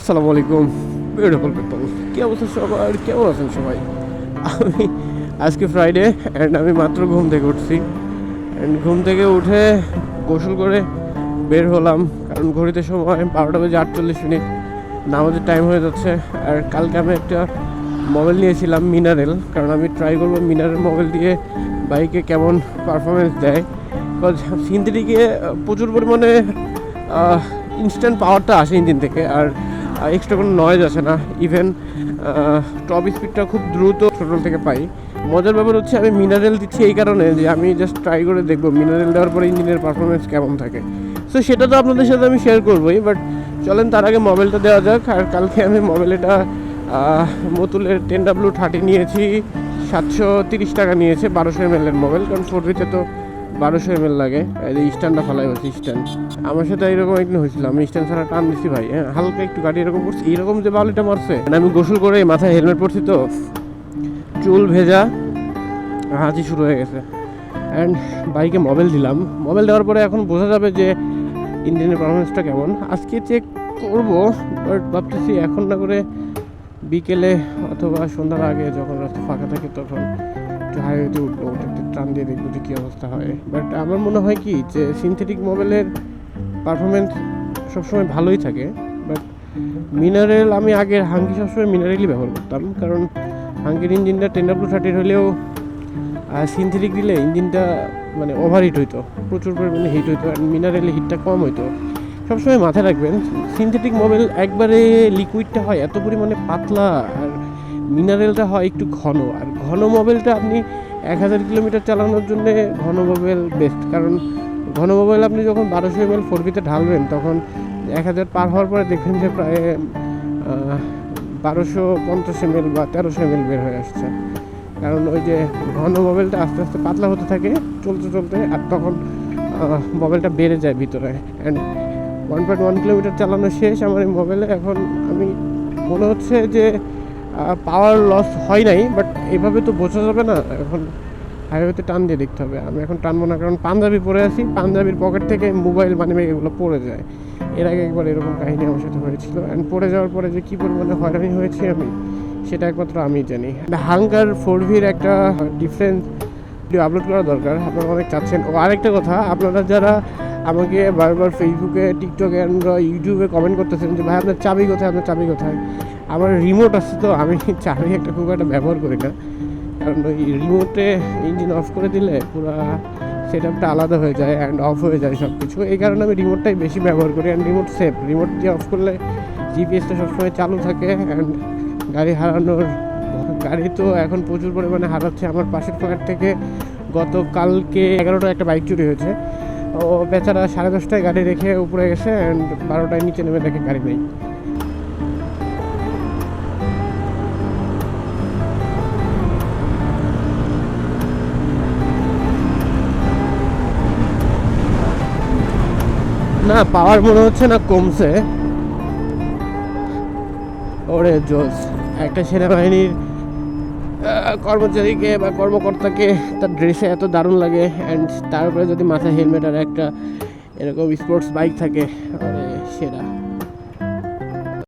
আসসালামু আলাইকুম beautiful people, কী অবস্থা সবার, কেমন আছেন সবাই? আমি আজকে ফ্রাইডে অ্যান্ড আমি মাত্র ঘুম থেকে উঠছি অ্যান্ড ঘুম থেকে উঠে গোসল করে বের হলাম, কারণ ঘড়িতে সময় 12:48, নামাজের টাইম হয়ে যাচ্ছে। আর কালকে আমি একটা মোবাইল নিয়েছিলাম মিনারেল, কারণ আমি ট্রাই করবো মিনারেল মোবাইল দিয়ে বাইকে কেমন পারফরমেন্স দেয়। বিকজ সিনথেটিকে প্রচুর পরিমাণে ইনস্ট্যান্ট পাওয়ারটা আসে ইঞ্জিন থেকে, আর এক্সট্রা কোনো নয়েজ আসে না। ইভেন টপ স্পিডটা খুব দ্রুত টোটাল থেকে পাই। মজার ব্যাপার হচ্ছে আমি মিনারেল দিচ্ছি এই কারণে যে আমি জাস্ট ট্রাই করে দেখবো মিনারেল দেওয়ার পরে ইঞ্জিনের পারফরমেন্স কেমন থাকে। সো সেটা তো আপনাদের সাথে আমি শেয়ার করবোই, বাট চলেন তার আগে মোবাইলটা দেওয়া যাক। আর কালকে আমি মোবাইলটা মতুলের 10W30 নিয়েছি, 730 টাকা নিয়েছে, 1200 ml এর মোবাইল, কারণ 4Vতে তো 1200 ml লাগে। এই স্ট্যান্ডটা ফালাই হচ্ছে, স্ট্যান্ড আমার সাথে এরকম একদিন হয়েছিল, আমি স্ট্যান্ড ছাড়া টান দিচ্ছি ভাই, হ্যাঁ হালকা একটু গাড়ি এরকম করছি, এইরকম যে বালিটা মারছে। আমি গোসল করে মাথায় হেলমেট পরছি, তো চুল ভেজা, হাঁচি শুরু হয়ে গেছে। অ্যান্ড বাইকে মোবাইল দিলাম, মোবাইল দেওয়ার পরে এখন বোঝা যাবে যে ইঞ্জিনের পারফরমেন্সটা কেমন। আজকে চেক করবো, বাট ভাবতেছি এখন না করে বিকেলে অথবা সন্ধ্যার আগে যখন রাস্তা ফাঁকা থাকে তখন একটু হাইওয়েতে উঠবো, একটু টান দিয়ে দেখবো যে কী অবস্থা হয়। বাট আমার মনে হয় কি যে সিনথেটিক মোবাইলের পারফরমেন্স সবসময় ভালোই থাকে, বাট মিনারেল আমি আগের হাঙ্কি সবসময় মিনারেলই ব্যবহার করতাম, কারণ হাঙ্কির ইঞ্জিনটা 10W30 হলেও সিনথেটিক দিলে ইঞ্জিনটা মানে ওভার হিট হইতো, প্রচুর পরিমাণে হিট হইতো, আর মিনারেলে হিটটা কম হইতো। সবসময় মাথায় রাখবেন সিনথেটিক মোবাইল একবারে লিকুইডটা হয় এত পরিমাণে পাতলা, আর মিনারেলটা হয় একটু ঘন। আর ঘন মোবাইলটা আপনি 1000 কিলোমিটার চালানোর জন্য ঘন মোবাইল বেস্ট, কারণ ঘন মোবাইল আপনি যখন 1200 ml 4Vতে ঢালবেন তখন 1000 পার হওয়ার পরে দেখবেন যে প্রায় 1250 ml বা 1300 ml বের হয়ে আসছে। কারণ ওই যে ঘন মোবাইলটা আস্তে আস্তে পাতলা হতে থাকে চলতে চলতে, আর তখন মোবাইলটা বেড়ে যায় ভিতরে। অ্যান্ড 1.1 কিলোমিটার চালানো শেষ আমার এই মোবাইলে। এখন আমি মনে হচ্ছে যে পাওয়ার লস হয় নাই, বাট এভাবে তো বোঝা যাবে না, এখন হাইওয়েতে টান দিয়ে দেখতে হবে। আমি এখন টানবো না, কারণ পাঞ্জাবি পরে আছি, পাঞ্জাবির পকেট থেকে মোবাইল মানিব্যাগ এগুলো পড়ে যায়। এর আগে একবার এরকম কাহিনী আমার সাথে হয়েছিল, অ্যান্ড পড়ে যাওয়ার পরে যে কী পরিমাণে হয়রানি হয়েছে আমি সেটা একমাত্র আমিই জানি। হাঙ্কার 4Vর একটা ডিফারেন্স ভিডিও আপলোড করা দরকার, আপনারা অনেক চাচ্ছেন। ও আরেকটা কথা, আপনারা যারা আমাকে বারবার ফেসবুকে, টিকটকে অ্যান্ড ইউটিউবে কমেন্ট করতেছেন যে ভাই আপনার চাবি কোথায়, আপনার চাবি কোথায়, আমার রিমোট আছে তো আমি চাবি একটা খুব একটা ব্যবহার করি না, কারণ ওই রিমোটে ইঞ্জিন অফ করে দিলে পুরো সেট আপটা আলাদা হয়ে যায় অ্যান্ড অফ হয়ে যায় সব কিছু। এই কারণে আমি রিমোটটাই বেশি ব্যবহার করি, অ্যান্ড রিমোট সেফ। রিমোট দিয়ে অফ করলে জিপিএসটা সবসময় চালু থাকে, অ্যান্ড গাড়ি হারানোর, গাড়ি তো এখন প্রচুর পরিমাণে হারাচ্ছে। আমার পাশের ফ্ল্যাট থেকে গতকালকে 11টা একটা বাইক চুরি হয়েছে। ও বেচারা 10:30টায় গাড়ি রেখে উপরে গেছে, অ্যান্ড 12টায় নিচে নেমে দেখে গাড়ি নেই। না পাওয়ার মনে হচ্ছে না কমছে। ওরে জোস, একটা সেনাবাহিনীর কর্মচারীকে বা কর্মকর্তাকে তার ড্রেসে এত দারুণ লাগে, অ্যান্ড তার উপরে যদি মাথায় হেলমেট আর একটা এরকম স্পোর্টস বাইক থাকে, আরে সেরা।